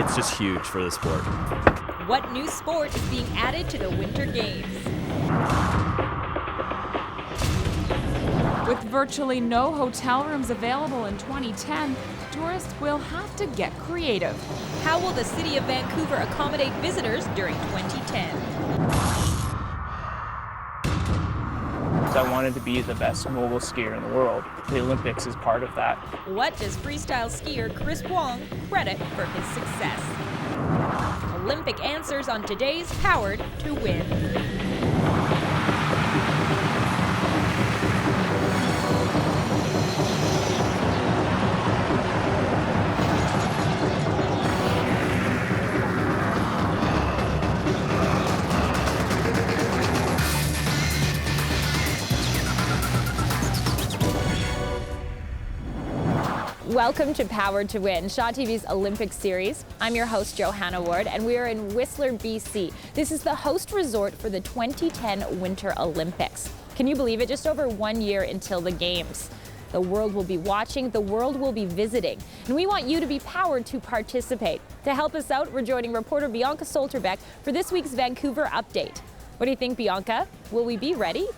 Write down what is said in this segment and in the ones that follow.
it's just huge for the sport. What new sport is being added to the Winter Games? With virtually no hotel rooms available in 2010, tourists will have to get creative. How will the city of Vancouver accommodate visitors during 2010? I wanted to be the best mogul skier in the world. The Olympics is part of that. What does freestyle skier WONG credit for his success? Olympic answers on today's Powered to Win. Welcome to Powered to Win, Shaw TV's Olympic series. I'm your host, Johanna Ward, and we are in Whistler, BC. This is the host resort for the 2010 Winter Olympics. Can you believe it? Just over 1 year until the Games. The world will be watching, the world will be visiting, and we want you to be powered to participate. To help us out, we're joining reporter Bianca Solterbeck for this week's Vancouver update. What do you think, Bianca? Will we be ready?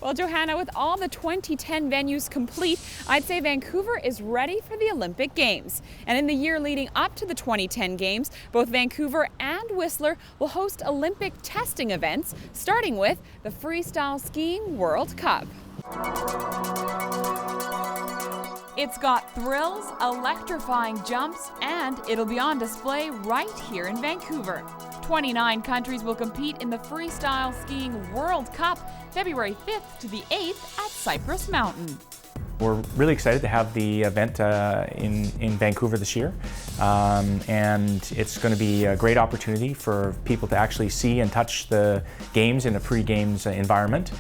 Well, Johanna, with all the 2010 venues complete, I'd say Vancouver is ready for the Olympic Games. And in the year leading up to the 2010 Games, both Vancouver and Whistler will host Olympic testing events, starting with the Freestyle Skiing World Cup. It's got thrills, electrifying jumps, and it'll be on display right here in Vancouver. 29 countries will compete in the Freestyle Skiing World Cup, February 5th to the 8th at Cypress Mountain. We're really excited to have the event in Vancouver this year, and it's going to be a great opportunity for people to actually see and touch the games in a pre-games environment.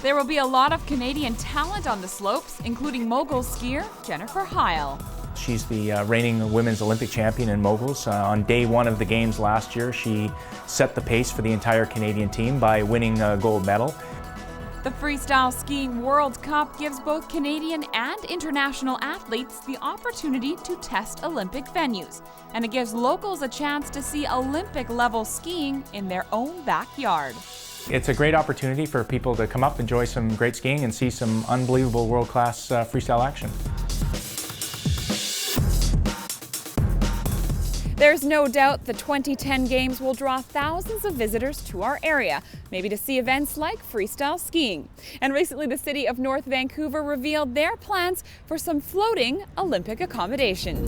There will be a lot of Canadian talent on the slopes, including mogul skier Jennifer Heil. She's the reigning women's Olympic champion in moguls. On day one of the Games last year, she set the pace for the entire Canadian team by winning a gold medal. The Freestyle Skiing World Cup gives both Canadian and international athletes the opportunity to test Olympic venues, and it gives locals a chance to see Olympic-level skiing in their own backyard. It's a great opportunity for people to come up, enjoy some great skiing, and see some unbelievable world-class freestyle action. There's no doubt the 2010 Games will draw thousands of visitors to our area, maybe to see events like freestyle skiing. And recently the city of North Vancouver revealed their plans for some floating Olympic accommodation.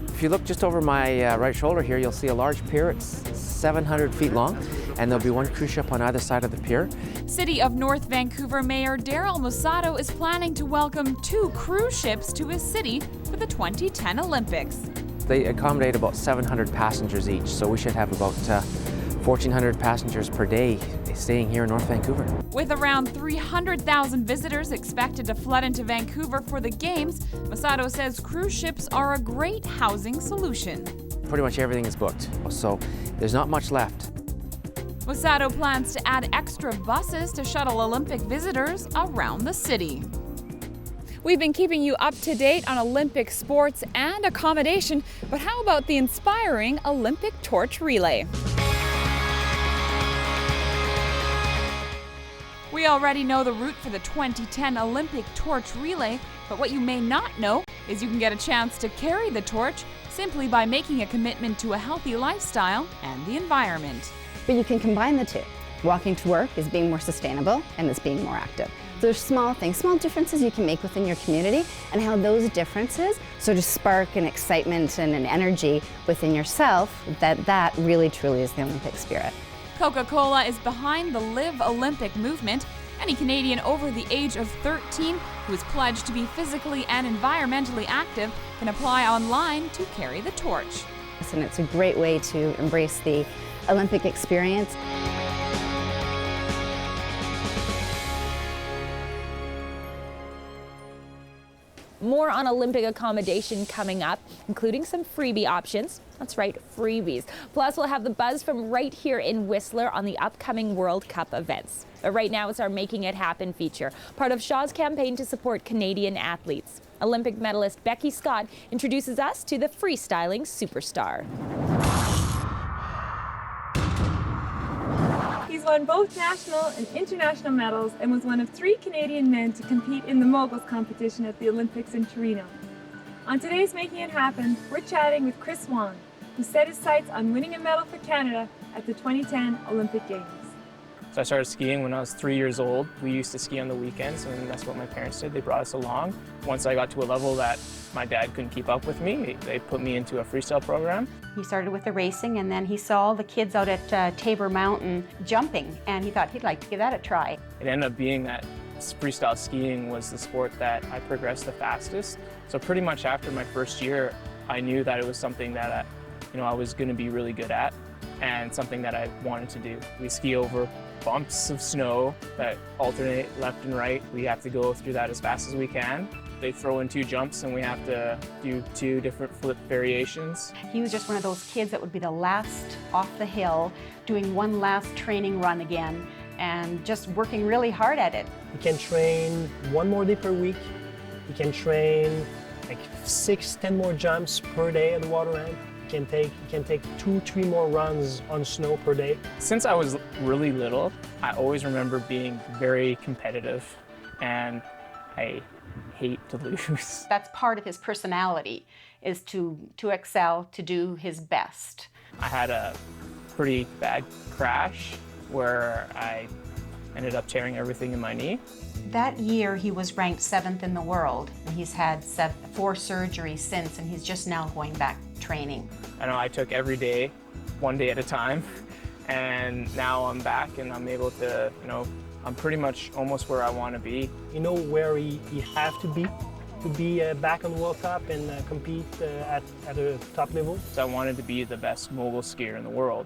If you look just over my right shoulder here, you'll see a large pier. It's 700 feet long, and there'll be one cruise ship on either side of the pier. City of North Vancouver Mayor Daryl Musato is planning to welcome 2 cruise ships to his city for the 2010 Olympics. They accommodate about 700 passengers each, so we should have about 1,400 passengers per day staying here in North Vancouver. With around 300,000 visitors expected to flood into Vancouver for the Games, Musato says cruise ships are a great housing solution. Pretty much everything is booked, so there's not much left. Musato plans to add extra buses to shuttle Olympic visitors around the city. We've been keeping you up to date on Olympic sports and accommodation, but how about the inspiring Olympic torch relay? We already know the route for the 2010 Olympic torch relay, but what you may not know is you can get a chance to carry the torch simply by making a commitment to a healthy lifestyle and the environment. But you can combine the two. Walking to work is being more sustainable and it's being more active. So there's small things, small differences you can make within your community, and how those differences sort of spark an excitement and an energy within yourself, that really truly is the Olympic spirit. Coca-Cola is behind the Live Olympic movement. Any Canadian over the age of 13 who is pledged to be physically and environmentally active can apply online to carry the torch. And it's a great way to embrace the Olympic experience. More on Olympic accommodation coming up, including some freebie options. That's right, freebies. Plus, we'll have the buzz from right here in Whistler on the upcoming World Cup events. But right now, it's our Making It Happen feature, part of Shaw's campaign to support Canadian athletes. Olympic medalist Becky Scott introduces us to the freestyling superstar. He's won both national and international medals and was one of 3 Canadian men to compete in the moguls competition at the Olympics in Torino. On today's Making It Happen, we're chatting with WONG, who set his sights on winning a medal for Canada at the 2010 Olympic Games. So I started skiing when I was 3 years old. We used to ski on the weekends, and that's what my parents did. They brought us along. Once I got to a level that my dad couldn't keep up with me, they put me into a freestyle program. He started with the racing, and then he saw the kids out at Tabor Mountain jumping, and he thought he'd like to give that a try. It ended up being that freestyle skiing was the sport that I progressed the fastest. So pretty much after my first year, I knew that it was something that I was going to be really good at and something that I wanted to do. We ski over bumps of snow that alternate left and right. We have to go through that as fast as we can. They throw in 2 jumps and we have to do 2 different flip variations. He was just one of those kids that would be the last off the hill, doing one last training run again, and just working really hard at it. You can train 1 more day per week. You can train like 6-10 more jumps per day at the water end. You can take 2-3 more runs on snow per day. Since I was really little, I always remember being very competitive, and I hate to lose. That's part of his personality, is to excel, to do his best. I had a pretty bad crash where I ended up tearing everything in my knee. That year he was ranked 7th in the world. He's had 4 surgeries since, and he's just now going back training. I know I took every day, 1 day at a time, and now I'm back and I'm able to, I'm pretty much almost where I want to be. You know where you have to be back on the World Cup and compete at a top level? So I wanted to be the best mogul skier in the world,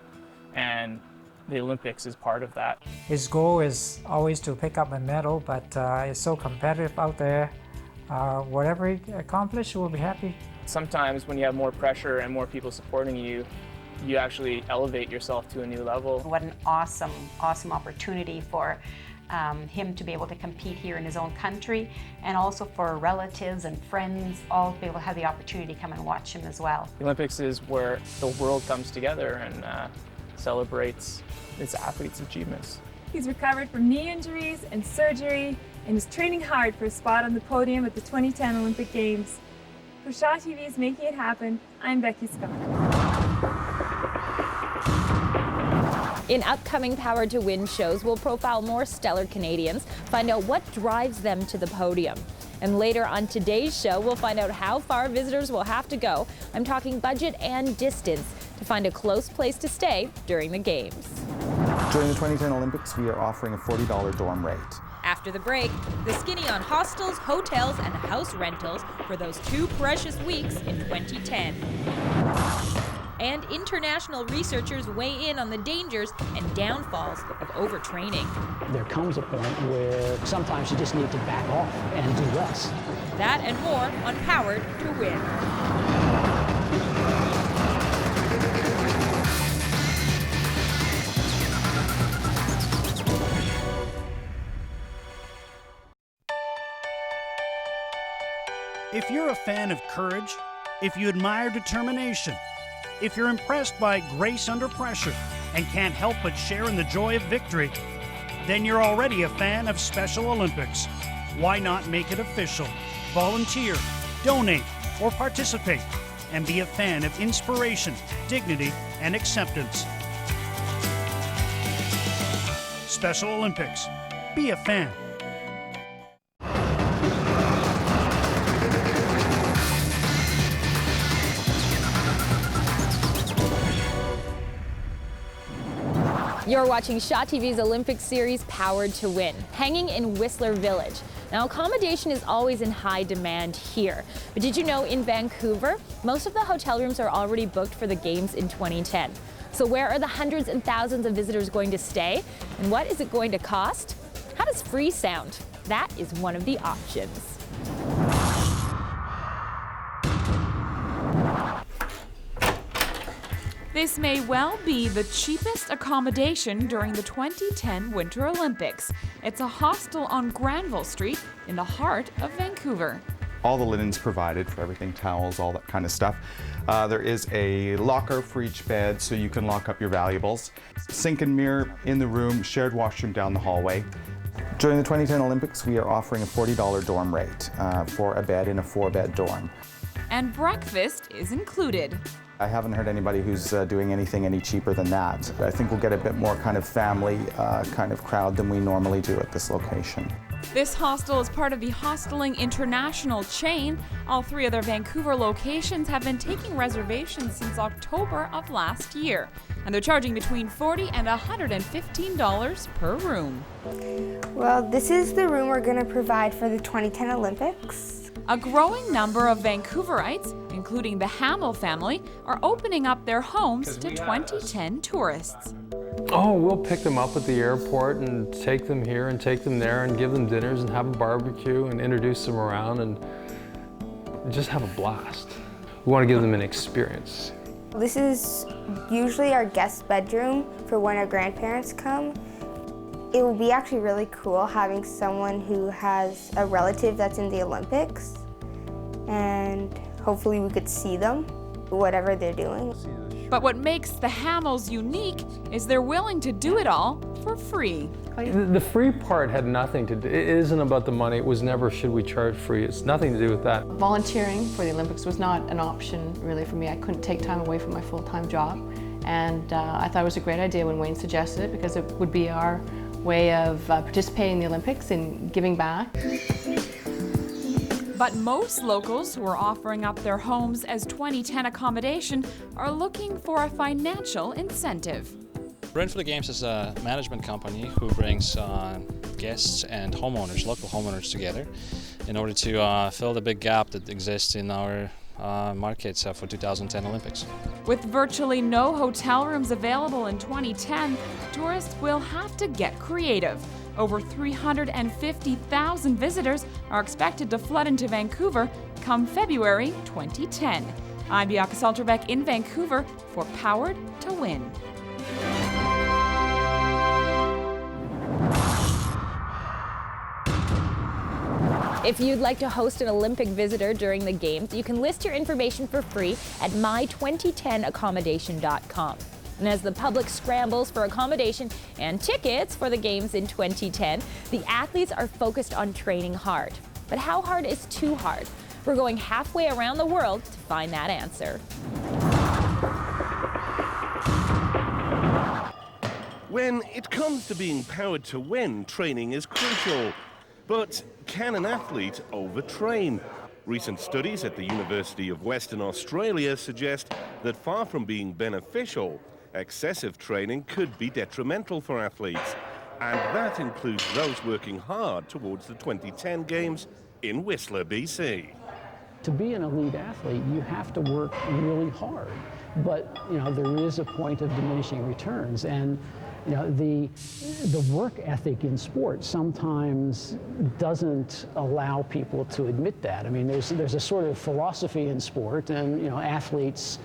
and the Olympics is part of that. His goal is always to pick up a medal, but it's so competitive out there. Whatever he accomplishes, we'll be happy. Sometimes when you have more pressure and more people supporting you, you actually elevate yourself to a new level. What an awesome, awesome opportunity for him to be able to compete here in his own country, and also for relatives and friends all to be able to have the opportunity to come and watch him as well. The Olympics is where the world comes together and celebrates its athletes' achievements. He's recovered from knee injuries and surgery and is training hard for a spot on the podium at the 2010 Olympic Games. For Shaw TV's Making It Happen, I'm Becky Scott. In upcoming Power to Win shows, we'll profile more stellar Canadians, find out what drives them to the podium. And later on today's show, we'll find out how far visitors will have to go. I'm talking budget and distance to find a close place to stay during the games. During the 2010 Olympics, we are offering a $40 dorm rate. After the break, the skinny on hostels, hotels, and house rentals for those 2 precious weeks in 2010. And international researchers weigh in on the dangers and downfalls of overtraining. There comes a point where sometimes you just need to back off and do less. That and more on Powered to Win. If you're a fan of courage, if you admire determination, if you're impressed by grace under pressure and can't help but share in the joy of victory, then you're already a fan of Special Olympics. Why not make it official? Volunteer, donate, or participate, and be a fan of inspiration, dignity, and acceptance. Special Olympics. Be a fan. You're watching Shaw TV's Olympic series Powered to Win, hanging in Whistler Village. Now, accommodation is always in high demand here. But did you know in Vancouver, most of the hotel rooms are already booked for the games in 2010. So where are the hundreds and thousands of visitors going to stay? And what is it going to cost? How does free sound? That is one of the options. This may well be the cheapest accommodation during the 2010 Winter Olympics. It's a hostel on Granville Street in the heart of Vancouver. All the linens provided for everything, towels, all that kind of stuff. There is a locker for each bed so you can lock up your valuables. Sink and mirror in the room, shared washroom down the hallway. During the 2010 Olympics, we are offering a $40 dorm rate for a bed in a 4-bed dorm. And breakfast is included. I haven't heard anybody who's doing anything any cheaper than that. I think we'll get a bit more kind of family kind of crowd than we normally do at this location. This hostel is part of the Hosteling International chain. All 3 other Vancouver locations have been taking reservations since October of last year, and they're charging between $40 and $115 per room. Well, this is the room we're going to provide for the 2010 Olympics. A growing number of Vancouverites, including the HAMIL family, are opening up their homes to 2010 tourists. Oh, we'll pick them up at the airport and take them here and take them there and give them dinners and have a barbecue and introduce them around and just have a blast. We want to give them an experience. This is usually our guest bedroom for when our grandparents come. It will be actually really cool having someone who has a relative that's in the Olympics, and hopefully we could see them, whatever they're doing. But what makes the HAMILs unique is they're willing to do it all for free. The free part had nothing to do, it isn't about the money, it was never should we charge free, it's nothing to do with that. Volunteering for the Olympics was not an option really for me. I couldn't take time away from my full-time job, and I thought it was a great idea when Wayne suggested it because it would be our way of participating in the Olympics and giving back. But most locals who are offering up their homes as 2010 accommodation are looking for a financial incentive. Rent for the Games is a management company who brings guests and homeowners, local homeowners together in order to fill the big gap that exists in our markets for 2010 Olympics. With virtually no hotel rooms available in 2010, tourists will have to get creative. Over 350,000 visitors are expected to flood into Vancouver come February 2010. I'm Bianca Salterbeck in Vancouver for Powered to Win. If you'd like to host an Olympic visitor during the Games, you can list your information for free at my2010accommodation.com. And as the public scrambles for accommodation and tickets for the Games in 2010, the athletes are focused on training hard. But how hard is too hard? We're going halfway around the world to find that answer. When it comes to being powered to win, training is crucial. But can an athlete overtrain? Recent studies at the University of Western Australia suggest that far from being beneficial, excessive training could be detrimental for athletes. And that includes those working hard towards the 2010 Games in Whistler, BC. To be an elite athlete, you have to work really hard. But, there is a point of diminishing returns. And the work ethic in sports sometimes doesn't allow people to admit that. I mean, there's a sort of philosophy in sport, and athletes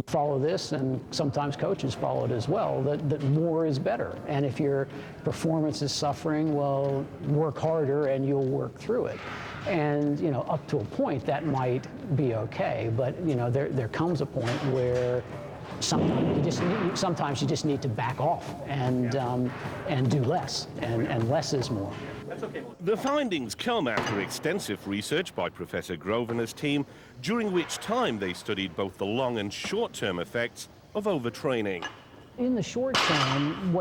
follow this, and sometimes coaches follow it as well, that more is better. And if your performance is suffering, well, work harder and you'll work through it. And up to a point that might be okay, but there comes a point where sometimes you just need to back off and do less, and less is more. The findings come after extensive research by Professor Grove and his team, during which time they studied both the long and short-term effects of overtraining. In the short term,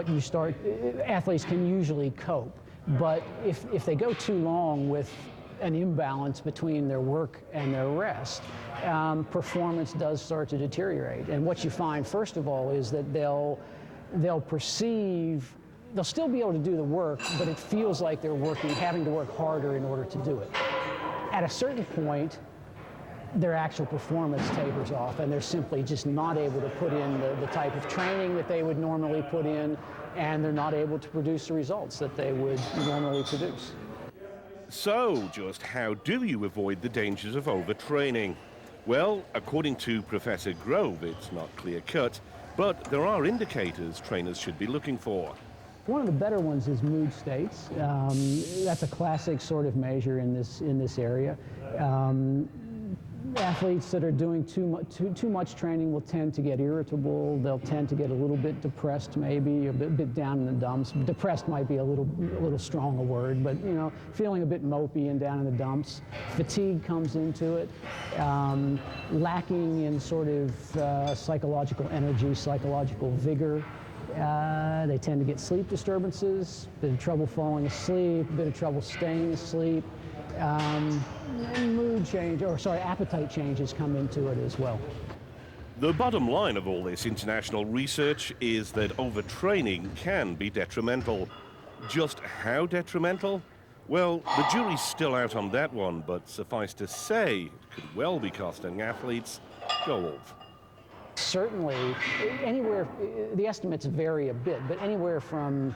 athletes can usually cope, but if they go too long with an imbalance between their work and their rest, performance does start to deteriorate. And what you find, first of all, is that they'll still be able to do the work, but it feels like they're having to work harder in order to do it. At a certain point, their actual performance tapers off, and they're simply just not able to put in the type of training that they would normally put in, and they're not able to produce the results that they would normally produce. So, just how do you avoid the dangers of overtraining? Well, according to Professor Grove, it's not clear-cut, but there are indicators trainers should be looking for. One of the better ones is mood states. That's a classic sort of measure in this area. Athletes that are doing too much training will tend to get irritable. They'll tend to get a little bit depressed, maybe a bit down in the dumps. Depressed might be a little strong a word, but you know, feeling a bit mopey and down in the dumps. Fatigue comes into it. Lacking in sort of psychological energy, psychological vigor. They tend to get sleep disturbances, a bit of trouble falling asleep, a bit of trouble staying asleep. Mood change, or sorry, appetite changes come into it as well. The bottom line of all this international research is that overtraining can be detrimental. Just how detrimental? Well, the jury's still out on that one, but suffice to say, it could well be costing athletes gold. Certainly, anywhere, the estimates vary a bit, but anywhere from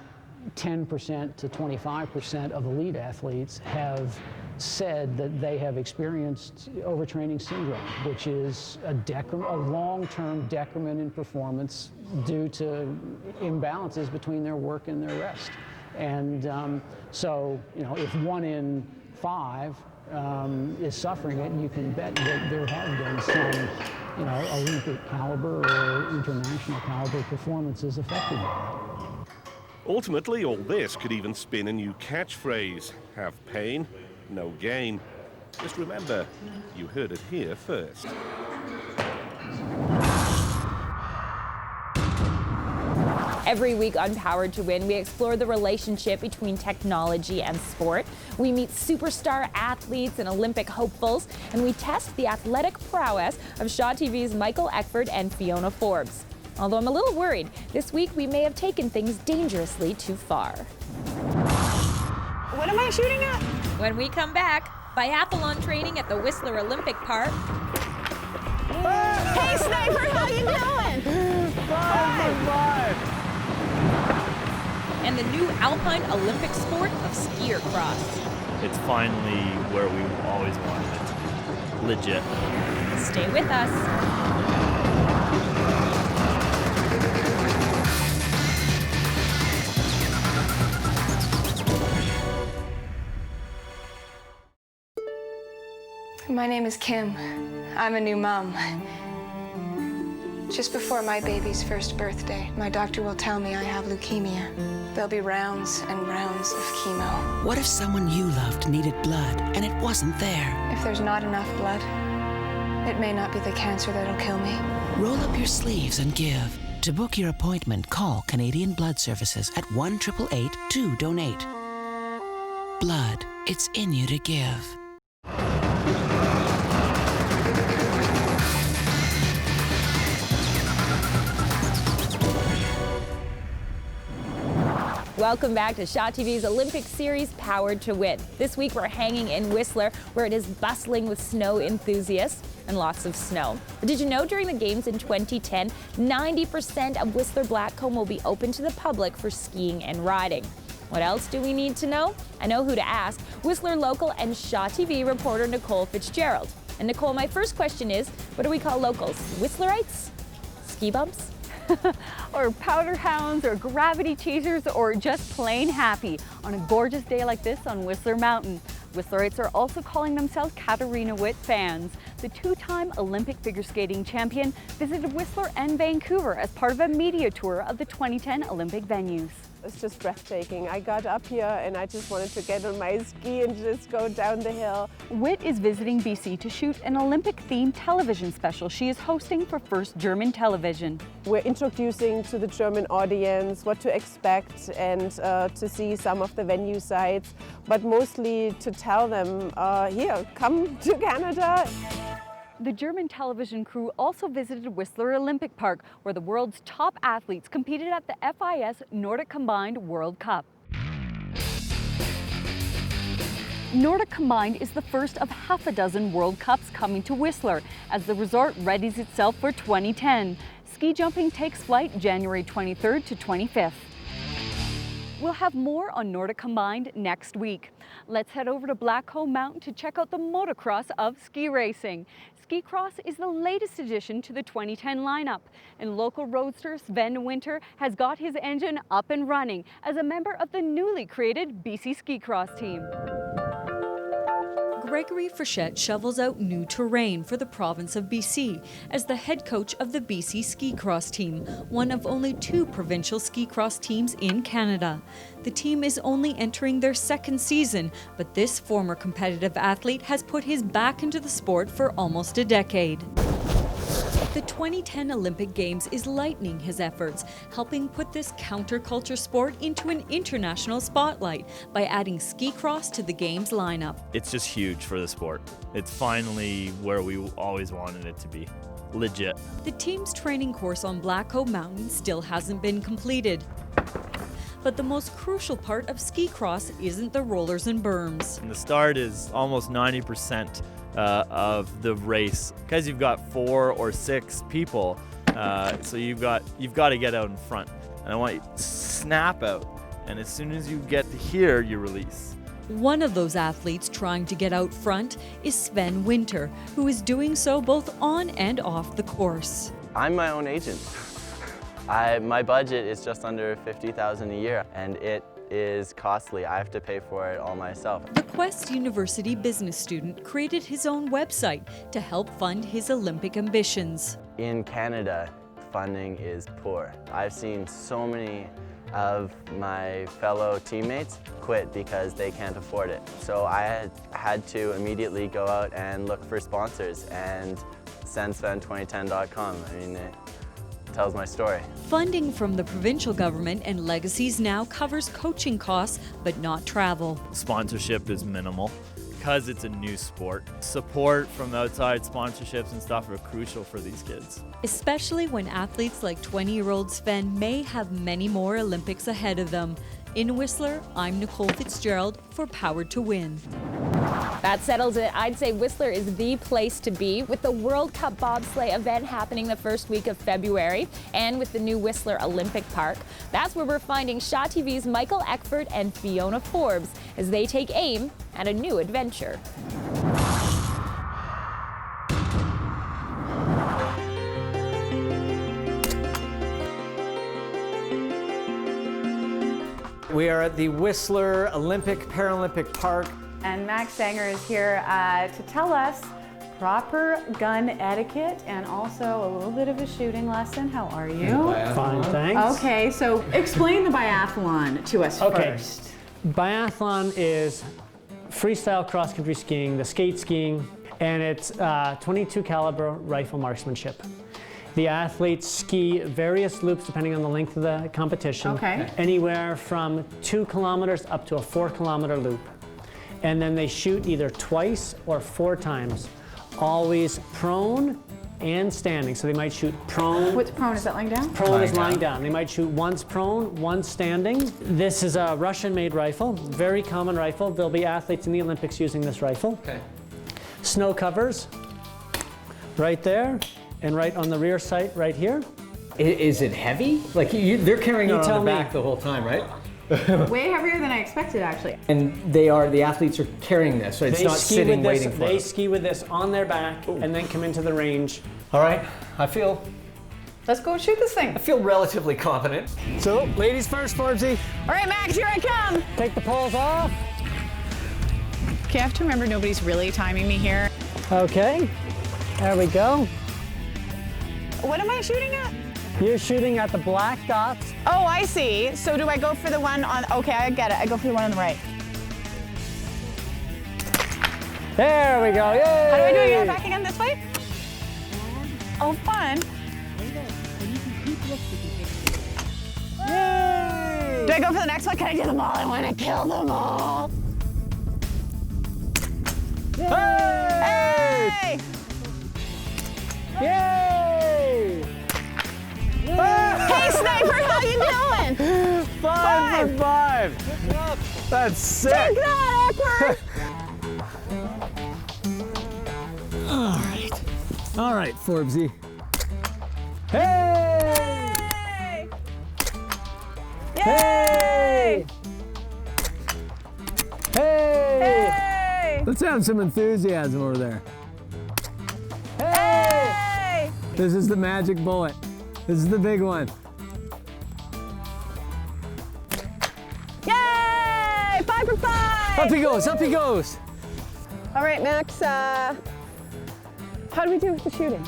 10% to 25% of elite athletes have said that they have experienced overtraining syndrome, which is a long-term decrement in performance due to imbalances between their work and their rest. And so, you know, if 1 in 5 is suffering it, you can bet that there have been some, you know, Olympic caliber or international caliber performances affected by that. Ultimately, all this could even spin a new catchphrase: have pain, no gain. Just remember, you heard it here first. Every week on Powered to Win, we explore the relationship between technology and sport. We meet superstar athletes and Olympic hopefuls, and we test the athletic prowess of Shaw TV's Michael Eckford and Fiona Forbes. Although I'm a little worried, this week we may have taken things dangerously too far. What am I shooting at? When we come back, biathlon training at the Whistler Olympic Park. Hey, Sniper, how you doing? 5 and the new alpine Olympic sport of skier cross. It's finally where we always wanted it. Legit. Stay with us. My name is Kim. I'm a new mom. Just before my baby's first birthday, my doctor will tell me I have leukemia. There'll be rounds and rounds of chemo. What if someone you loved needed blood and it wasn't there? If there's not enough blood, it may not be the cancer that'll kill me. Roll up your sleeves and give. To book your appointment, call Canadian Blood Services at 1-888-2-DONATE. Blood, it's in you to give. Welcome back to Shaw TV's Olympic Series Powered to Win. This week we're hanging in Whistler, where it is bustling with snow enthusiasts and lots of snow. But did you know during the games in 2010, 90% of Whistler Blackcomb will be open to the public for skiing and riding? What else do we need to know? I know who to ask. Whistler local and Shaw TV reporter Nicole Fitzgerald. And Nicole, my first question is, what do we call locals? Whistlerites? Ski bumps? Or powder hounds, or gravity chasers, or just plain happy on a gorgeous day like this on Whistler Mountain. Whistlerites are also calling themselves Katarina Witt fans. The two-time Olympic figure skating champion visited Whistler and Vancouver as part of a media tour of the 2010 Olympic venues. It's just breathtaking. I got up here and I just wanted to get on my ski and just go down the hill. Witt is visiting BC to shoot an Olympic-themed television special she is hosting for First German Television. We're introducing to the German audience what to expect and to see some of the venue sites, but mostly to tell them, here, come to Canada. The German television crew also visited Whistler Olympic Park, where the world's top athletes competed at the FIS Nordic Combined World Cup. Nordic Combined is the first of half a dozen World Cups coming to Whistler as the resort readies itself for 2010. Ski jumping takes flight January 23rd to 25th. We'll have more on Nordic Combined next week. Let's head over to Blackcomb Mountain to check out the motocross of ski racing. Ski Cross is the latest addition to the 2010 lineup, and local roadster Sven Winter has got his engine up and running as a member of the newly created BC Ski Cross team. Gregory Frechette shovels out new terrain for the province of BC as the head coach of the BC Ski Cross team, one of only 2 provincial ski cross teams in Canada. The team is only entering their 2nd season, but this former competitive athlete has put his back into the sport for almost a decade. The 2010 Olympic Games is lightening his efforts, helping put this counterculture sport into an international spotlight by adding ski cross to the Games lineup. It's just huge for the sport. It's finally where we always wanted it to be. Legit. The team's training course on Blackcomb Mountain still hasn't been completed. But the most crucial part of ski cross isn't the rollers and berms. And the start is almost 90% of the race, because you've got 4 or 6 people, so you've got to get out in front. And I want you to snap out, and as soon as you get to here, you release. One of those athletes trying to get out front is Sven Winter, who is doing so both on and off the course. I'm my own agent. My budget is just under $50,000 a year, and it is costly. I have to pay for it all myself. The Quest University business student created his own website to help fund his Olympic ambitions. In Canada, funding is poor. I've seen so many of my fellow teammates quit because they can't afford it. So I had to immediately go out and look for sponsors and sendsven2010.com. I mean, it tells my story. Funding from the provincial government and Legacies Now covers coaching costs, but not travel. Sponsorship is minimal because it's a new sport. Support from outside sponsorships and stuff are crucial for these kids. Especially when athletes like 20-year-old Sven may have many more Olympics ahead of them. In Whistler, I'm Nicole Fitzgerald for Powered to Win. That settles it. I'd say Whistler is the place to be, with the World Cup bobsleigh event happening the first week of February, and with the new Whistler Olympic Park. That's where we're finding Shaw TV's Michael Eckford and Fiona Forbes as they take aim at a new adventure. We are at the Whistler Olympic Paralympic Park. And Max Sanger is here to tell us proper gun etiquette and also a little bit of a shooting lesson. How are you? Fine, thanks. Okay, so explain the biathlon to us first. Biathlon is freestyle cross-country skiing, the skate skiing, and it's 22 caliber rifle marksmanship. The athletes ski various loops depending on the length of the competition, anywhere from 2 kilometers up to a 4-kilometer loop. And then they shoot either twice or 4 times, always prone and standing. So they might shoot prone. What's prone? Is that lying down? Prone is lying down. They might shoot once prone, once standing. This is a Russian-made rifle, very common rifle. There'll be athletes in the Olympics using this rifle. Snow covers, right there. And right on the rear sight, right here. Is it heavy? Like they're carrying it on their back the whole time, right? Way heavier than I expected, actually. And the athletes are carrying this, so it's not sitting waiting for They ski with this on their back and then come into the range. All right, I feel... Let's go shoot this thing. I feel relatively confident. So, ladies first, Forbesy. All right, Max, here I come. Take the poles off. Okay, I have to remember nobody's really timing me here. Okay, there we go. What am I shooting at? You're shooting at the black dots. Oh, I see. So do I go for the one on, okay, I get it. I go for the one on the right. There we go, yay! How do I do it again? Back again this way? Oh, fun. Yay! Do I go for the next one? Can I do them all? I want to kill them all. Hey! Yay! Hey, Sniper, how you doing? 5 for 5. That's sick. Take that, Eckford. All right, Forbesy. Hey! Yay! Let's have some enthusiasm over there. Hey! This is the magic bullet. This is the big one. Yay! 5 for 5! Up he goes, up he goes. All right, Max, how do we do with the shooting?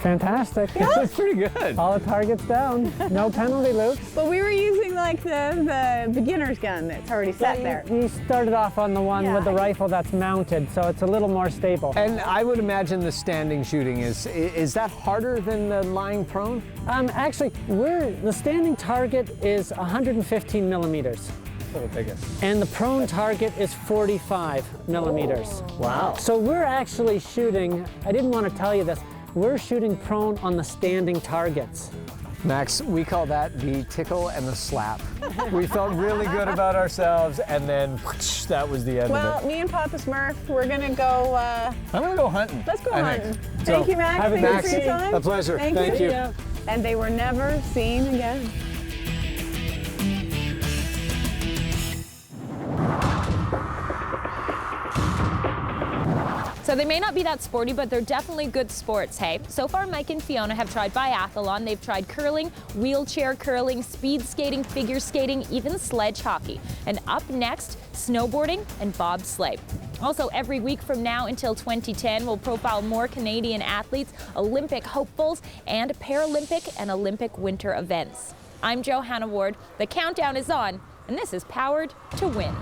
Fantastic. Yeah? That's pretty good. All the targets down. No penalty loops. But we were using like the beginner's gun that's already set there. You started off on the one with the rifle that's mounted, so it's a little more stable. And I would imagine the standing shooting is that harder than the lying prone? Actually, the standing target is 115 millimeters. The biggest. And the prone target is 45 millimeters. Wow. So we're actually shooting, I didn't want to tell you this, we're shooting prone on the standing targets. Max, we call that the tickle and the slap. We felt really good about ourselves, and then whoosh, that was the end of Well, it. me and Papa Smurf, we're gonna go. I'm gonna go hunting. Let's go I hunting. think. Thank So, you, Max. have a Thank Max, you for your time. a pleasure. Thank you. And they were never seen again. So they may not be that sporty, but they're definitely good sports, hey? So far, Mike and Fiona have tried biathlon. They've tried curling, wheelchair curling, speed skating, figure skating, even sledge hockey. And up next, snowboarding and bobsleigh. Also, every week from now until 2010, we'll profile more Canadian athletes, Olympic hopefuls, and Paralympic and Olympic winter events. I'm Johanna Ward. The countdown is on, and this is Powered to Win.